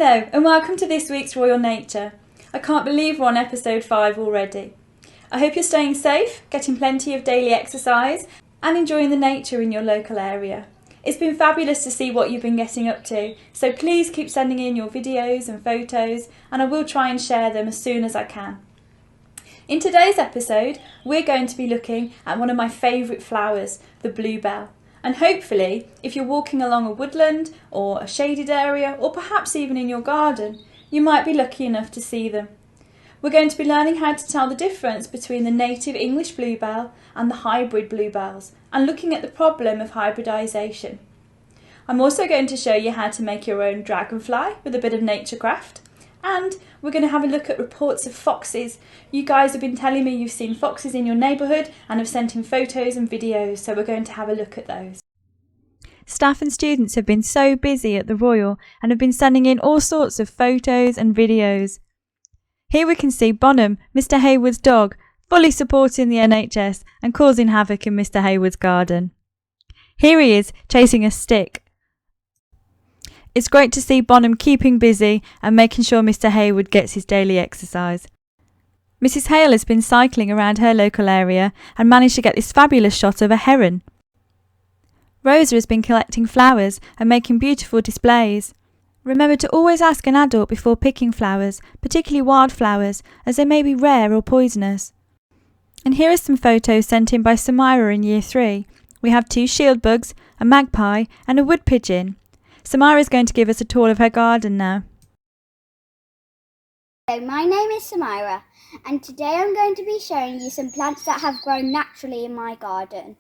Hello and welcome to this week's Royal Nature. I can't believe we're on episode 5 already. I hope you're staying safe, getting plenty of daily exercise and enjoying the nature in your local area. It's been fabulous to see what you've been getting up to, so please keep sending in your videos and photos and I will try and share them as soon as I can. In today's episode, we're going to be looking at one of my favourite flowers, the bluebell. And hopefully, if you're walking along a woodland or a shaded area, or perhaps even in your garden, you might be lucky enough to see them. We're going to be learning how to tell the difference between the native English bluebell and the hybrid bluebells, and looking at the problem of hybridisation. I'm also going to show you how to make your own dragonfly with a bit of naturecraft. And we're going to have a look at reports of foxes. You guys have been telling me you've seen foxes in your neighbourhood and have sent in photos and videos, so we're going to have a look at those. Staff and students have been so busy at the Royal and have been sending in all sorts of photos and videos. Here we can see Bonham, Mr. Heywood's dog, fully supporting the NHS and causing havoc in Mr. Heywood's garden. Here he is, chasing a stick. It's great to see Bonham keeping busy and making sure Mr. Heywood gets his daily exercise. Mrs. Hale has been cycling around her local area and managed to get this fabulous shot of a heron. Rosa has been collecting flowers and making beautiful displays. Remember to always ask an adult before picking flowers, particularly wildflowers, as they may be rare or poisonous. And here are some photos sent in by Samira in Year 3. We have 2 shield bugs, a magpie and a wood pigeon. Samira is going to give us a tour of her garden now. Hello, my name is Samira and today I'm going to be showing you some plants that have grown naturally in my garden.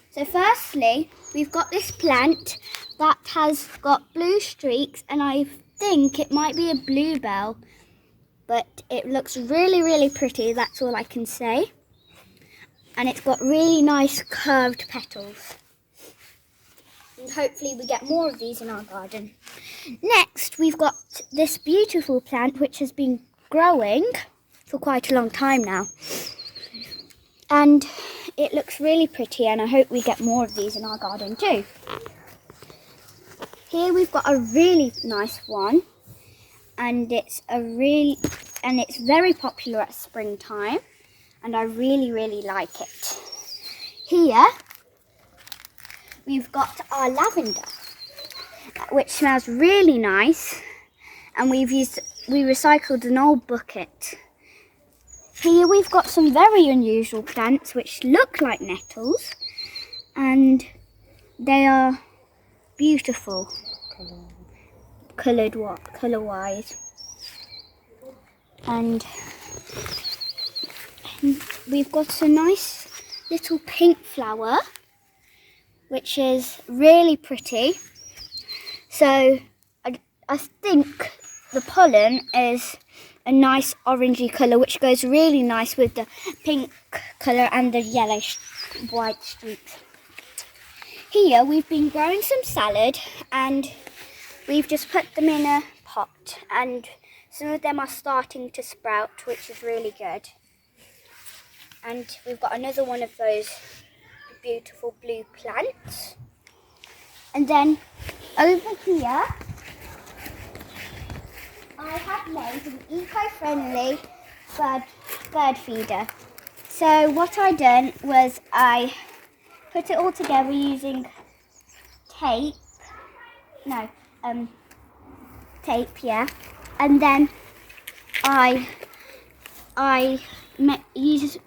So firstly, we've got this plant that has got blue streaks and I think it might be a bluebell, but it looks really pretty, that's all I can say. And it's got really nice curved petals. And hopefully we get more of these in our garden. Next, we've got this beautiful plant which has been growing for quite a long time now. And it looks really pretty and I hope we get more of these in our garden too. Here we've got a really nice one and it's very popular at springtime and I really like it. Here we've got our lavender, which smells really nice, and we recycled an old bucket. Here we've got some very unusual plants which look like nettles, and they are beautiful, colour-wise. And we've got a nice little pink flower, which is really pretty. So I think the pollen is a nice orangey colour which goes really nice with the pink colour and the yellowish white streaks. Here we've been growing some salad and we've just put them in a pot and some of them are starting to sprout, which is really good. And we've got another one of those beautiful blue plants. And then over here I have made an eco-friendly bird feeder. So what I done was I put it all together using tape, yeah, and then I used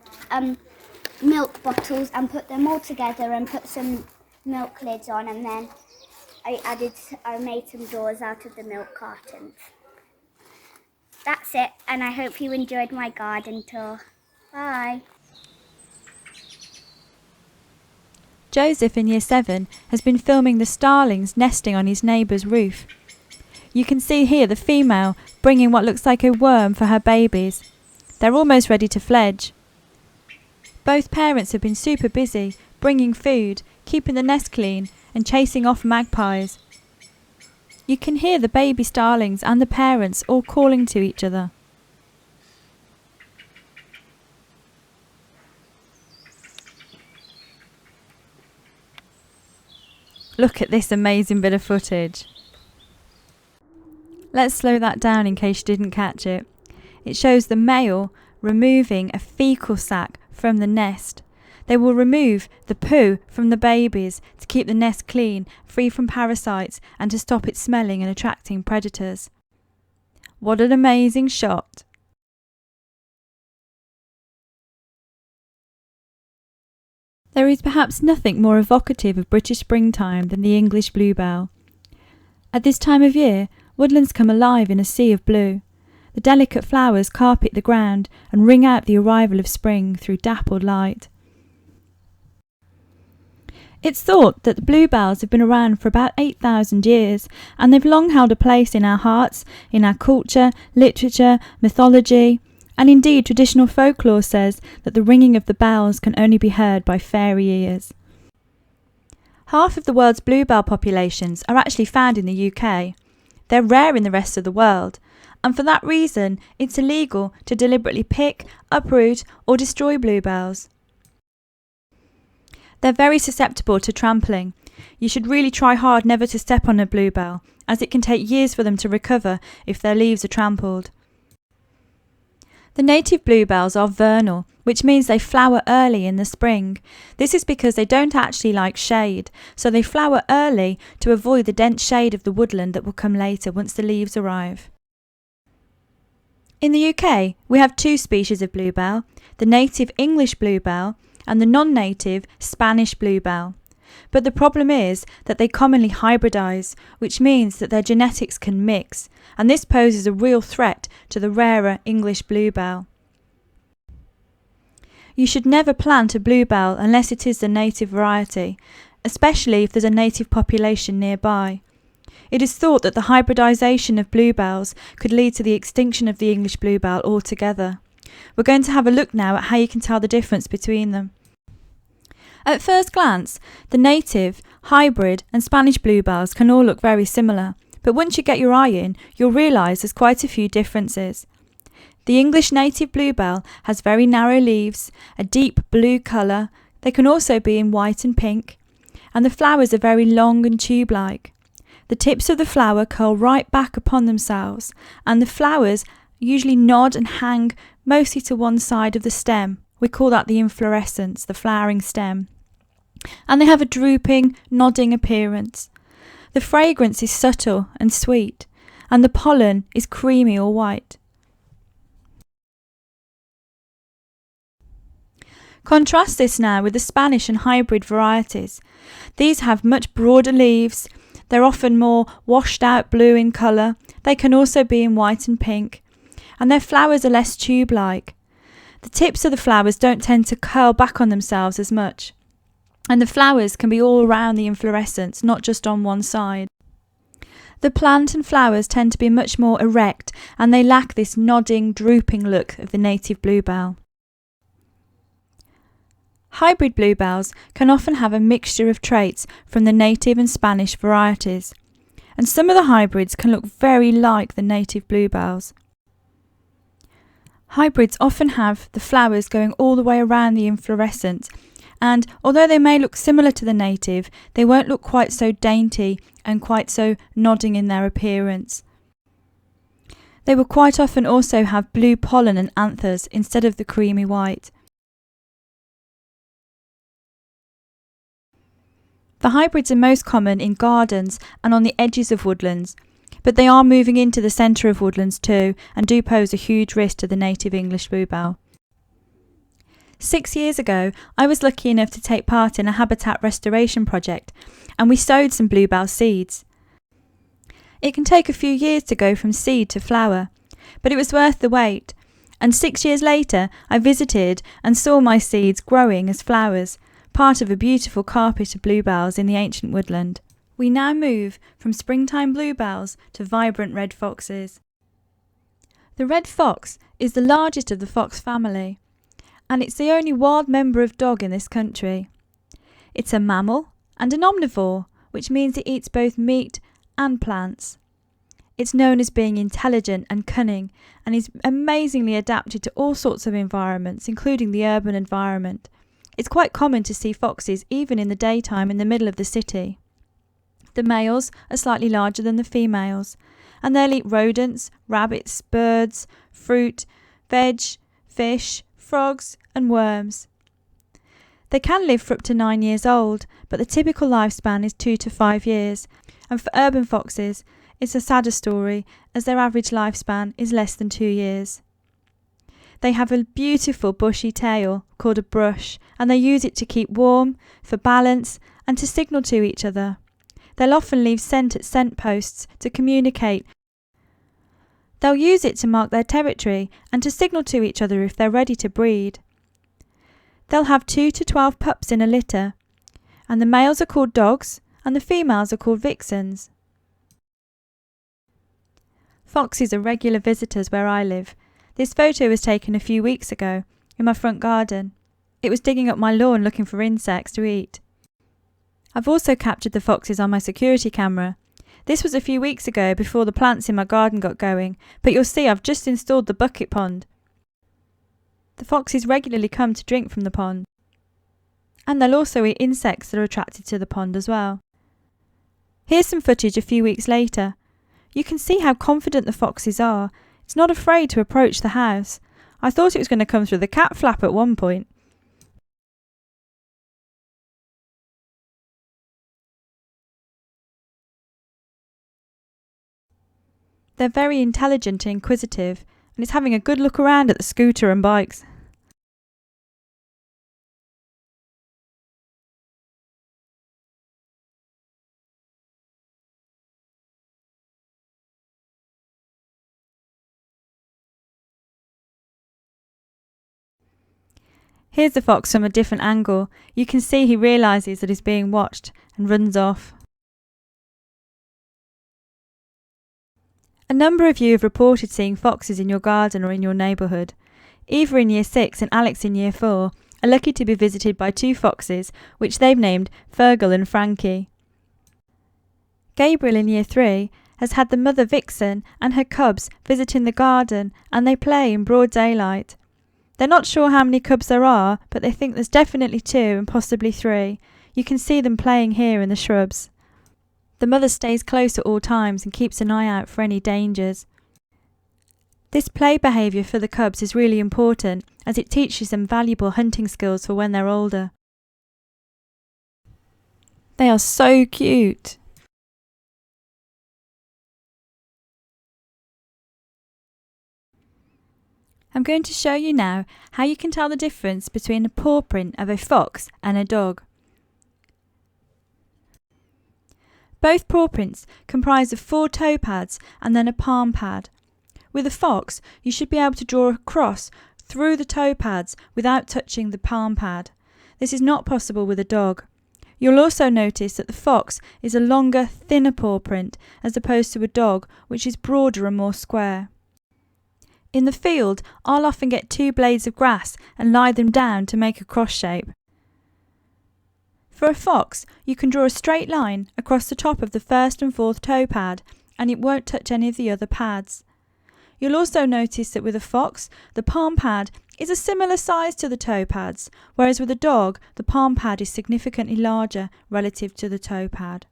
milk bottles and put them all together and put some milk lids on, and then I made some doors out of the milk cartons. That's it, and I hope you enjoyed my garden tour. Bye. Joseph in Year 7 has been filming the starlings nesting on his neighbour's roof. You can see here the female bringing what looks like a worm for her babies. They're almost ready to fledge. Both parents have been super busy, bringing food, keeping the nest clean and chasing off magpies. You can hear the baby starlings and the parents all calling to each other. Look at this amazing bit of footage. Let's slow that down in case you didn't catch it. It shows the male removing a fecal sac from the nest. They will remove the poo from the babies to keep the nest clean, free from parasites, and to stop it smelling and attracting predators. What an amazing shot! There is perhaps nothing more evocative of British springtime than the English bluebell. At this time of year, woodlands come alive in a sea of blue. The delicate flowers carpet the ground and ring out the arrival of spring through dappled light. It's thought that the bluebells have been around for about 8,000 years, and they've long held a place in our hearts, in our culture, literature, mythology, and indeed traditional folklore says that the ringing of the bells can only be heard by fairy ears. Half of the world's bluebell populations are actually found in the UK. They're rare in the rest of the world, and for that reason it's illegal to deliberately pick, uproot or destroy bluebells. They're very susceptible to trampling. You should really try hard never to step on a bluebell, as it can take years for them to recover if their leaves are trampled. The native bluebells are vernal, which means they flower early in the spring. This is because they don't actually like shade, so they flower early to avoid the dense shade of the woodland that will come later once the leaves arrive. In the UK, we have two species of bluebell, the native English bluebell and the non-native Spanish bluebell. But the problem is that they commonly hybridise, which means that their genetics can mix, and this poses a real threat to the rarer English bluebell. You should never plant a bluebell unless it is the native variety, especially if there's a native population nearby. It is thought that the hybridisation of bluebells could lead to the extinction of the English bluebell altogether. We're going to have a look now at how you can tell the difference between them. At first glance, the native, hybrid and Spanish bluebells can all look very similar, but once you get your eye in, you'll realise there's quite a few differences. The English native bluebell has very narrow leaves, a deep blue colour, they can also be in white and pink, and the flowers are very long and tube-like. The tips of the flower curl right back upon themselves, and the flowers usually nod and hang mostly to one side of the stem. We call that the inflorescence, the flowering stem. And they have a drooping, nodding appearance. The fragrance is subtle and sweet, and the pollen is creamy or white. Contrast this now with the Spanish and hybrid varieties. These have much broader leaves, they're often more washed out blue in colour, they can also be in white and pink, and their flowers are less tube-like. The tips of the flowers don't tend to curl back on themselves as much, and the flowers can be all around the inflorescence, not just on one side. The plant and flowers tend to be much more erect, and they lack this nodding, drooping look of the native bluebell. Hybrid bluebells can often have a mixture of traits from the native and Spanish varieties, and some of the hybrids can look very like the native bluebells. Hybrids often have the flowers going all the way around the inflorescence, and although they may look similar to the native, they won't look quite so dainty and quite so nodding in their appearance. They will quite often also have blue pollen and anthers instead of the creamy white. The hybrids are most common in gardens and on the edges of woodlands, but they are moving into the centre of woodlands too and do pose a huge risk to the native English bluebell. 6 years ago, I was lucky enough to take part in a habitat restoration project, and we sowed some bluebell seeds. It can take a few years to go from seed to flower, but it was worth the wait, and 6 years later I visited and saw my seeds growing as flowers, part of a beautiful carpet of bluebells in the ancient woodland. We now move from springtime bluebells to vibrant red foxes. The red fox is the largest of the fox family, and it's the only wild member of dog in this country. It's a mammal and an omnivore, which means it eats both meat and plants. It's known as being intelligent and cunning, and is amazingly adapted to all sorts of environments, including the urban environment. It's quite common to see foxes even in the daytime in the middle of the city. The males are slightly larger than the females, and they'll eat rodents, rabbits, birds, fruit, veg, fish, frogs and worms. They can live for up to 9 years old, but the typical lifespan is 2 to 5 years, and for urban foxes it's a sadder story as their average lifespan is less than 2 years. They have a beautiful bushy tail called a brush, and they use it to keep warm, for balance and to signal to each other. They'll often leave scent at scent posts to communicate. They'll use it to mark their territory and to signal to each other if they're ready to breed. They'll have 2 to 12 pups in a litter, and the males are called dogs and the females are called vixens. Foxes are regular visitors where I live. This photo was taken a few weeks ago in my front garden. It was digging up my lawn looking for insects to eat. I've also captured the foxes on my security camera. This was a few weeks ago before the plants in my garden got going, but you'll see I've just installed the bucket pond. The foxes regularly come to drink from the pond, and they'll also eat insects that are attracted to the pond as well. Here's some footage a few weeks later. You can see how confident the foxes are. It's not afraid to approach the house. I thought it was going to come through the cat flap at one point. They're very intelligent and inquisitive, and it's having a good look around at the scooter and bikes. Here's the fox from a different angle. You can see he realises that he's being watched and runs off. A number of you have reported seeing foxes in your garden or in your neighbourhood. Eva in Year 6 and Alex in Year 4 are lucky to be visited by 2 foxes, which they've named Fergal and Frankie. Gabriel in Year 3 has had the mother vixen and her cubs visiting the garden, and they play in broad daylight. They're not sure how many cubs there are, but they think there's definitely 2 and possibly 3. You can see them playing here in the shrubs. The mother stays close at all times and keeps an eye out for any dangers. This play behaviour for the cubs is really important, as it teaches them valuable hunting skills for when they're older. They are so cute. I'm going to show you now how you can tell the difference between a paw print of a fox and a dog. Both paw prints comprise of 4 toe pads and then a palm pad. With a fox, you should be able to draw a cross through the toe pads without touching the palm pad. This is not possible with a dog. You'll also notice that the fox is a longer, thinner paw print as opposed to a dog, which is broader and more square. In the field, I'll often get 2 blades of grass and lie them down to make a cross shape. For a fox, you can draw a straight line across the top of the 1st and 4th toe pad, and it won't touch any of the other pads. You'll also notice that with a fox, the palm pad is a similar size to the toe pads, whereas with a dog, the palm pad is significantly larger relative to the toe pad.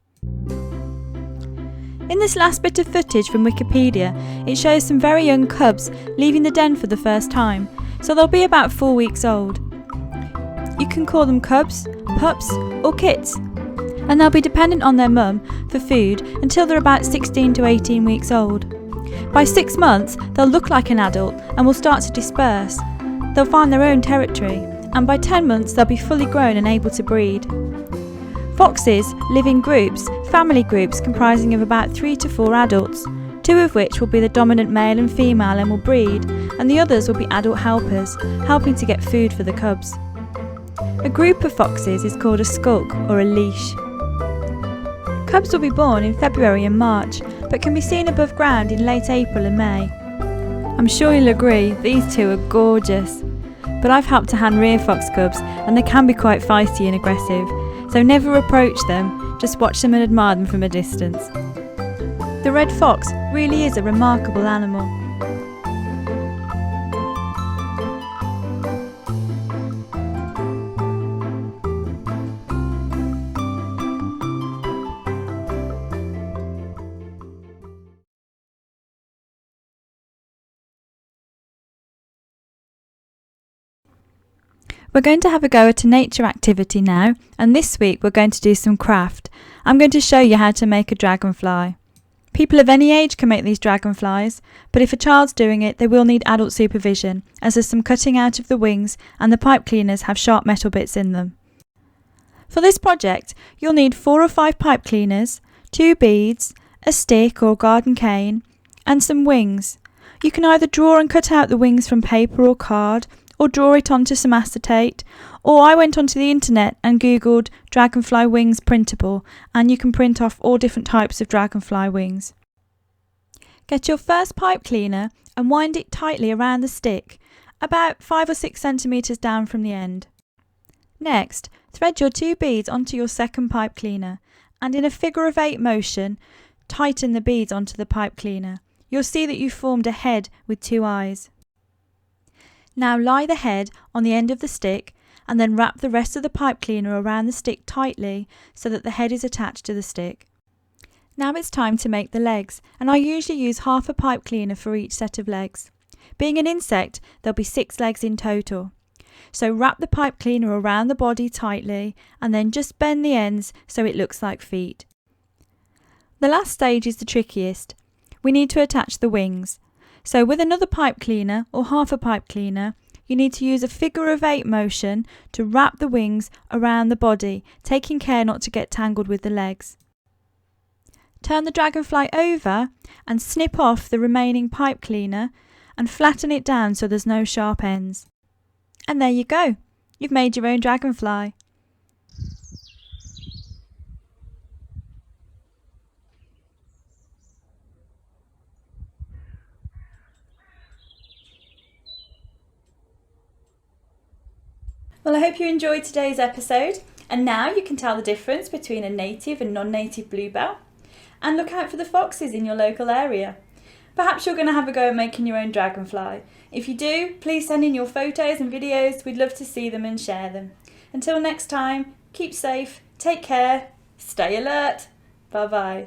In this last bit of footage from Wikipedia, it shows some very young cubs leaving the den for the first time, so they'll be about 4 weeks old. You can call them cubs, pups or kits, and they'll be dependent on their mum for food until they're about 16 to 18 weeks old. By 6 months, they'll look like an adult and will start to disperse. They'll find their own territory, and by 10 months they'll be fully grown and able to breed. Foxes live in groups, family groups comprising of about 3 to 4 adults, 2 of which will be the dominant male and female and will breed, and the others will be adult helpers, helping to get food for the cubs. A group of foxes is called a skulk or a leash. Cubs will be born in February and March, but can be seen above ground in late April and May. I'm sure you'll agree these 2 are gorgeous, but I've helped to hand rear fox cubs and they can be quite feisty and aggressive, so never approach them, just watch them and admire them from a distance. The red fox really is a remarkable animal. We're going to have a go at a nature activity now, and this week we're going to do some craft. I'm going to show you how to make a dragonfly. People of any age can make these dragonflies, but if a child's doing it, they will need adult supervision, as there's some cutting out of the wings and the pipe cleaners have sharp metal bits in them. For this project, you'll need 4 or 5 pipe cleaners, 2 beads, a stick or garden cane, and some wings. You can either draw and cut out the wings from paper or card, or draw it onto some acetate, or I went onto the internet and googled dragonfly wings printable, and you can print off all different types of dragonfly wings. Get your first pipe cleaner and wind it tightly around the stick, about 5 or 6 centimetres down from the end. Next, thread your 2 beads onto your second pipe cleaner, and in a figure of 8 motion, tighten the beads onto the pipe cleaner. You'll see that you've formed a head with 2 eyes. Now lie the head on the end of the stick and then wrap the rest of the pipe cleaner around the stick tightly so that the head is attached to the stick. Now it's time to make the legs, and I usually use half a pipe cleaner for each set of legs. Being an insect, there'll be 6 legs in total. So wrap the pipe cleaner around the body tightly and then just bend the ends so it looks like feet. The last stage is the trickiest. We need to attach the wings. So with another pipe cleaner or half a pipe cleaner, you need to use a figure of 8 motion to wrap the wings around the body, taking care not to get tangled with the legs. Turn the dragonfly over and snip off the remaining pipe cleaner and flatten it down so there's no sharp ends. And there you go, you've made your own dragonfly. Well, I hope you enjoyed today's episode, and now you can tell the difference between a native and non-native bluebell, and look out for the foxes in your local area. Perhaps you're going to have a go at making your own dragonfly. If you do, please send in your photos and videos. We'd love to see them and share them. Until next time, keep safe, take care, stay alert. Bye bye.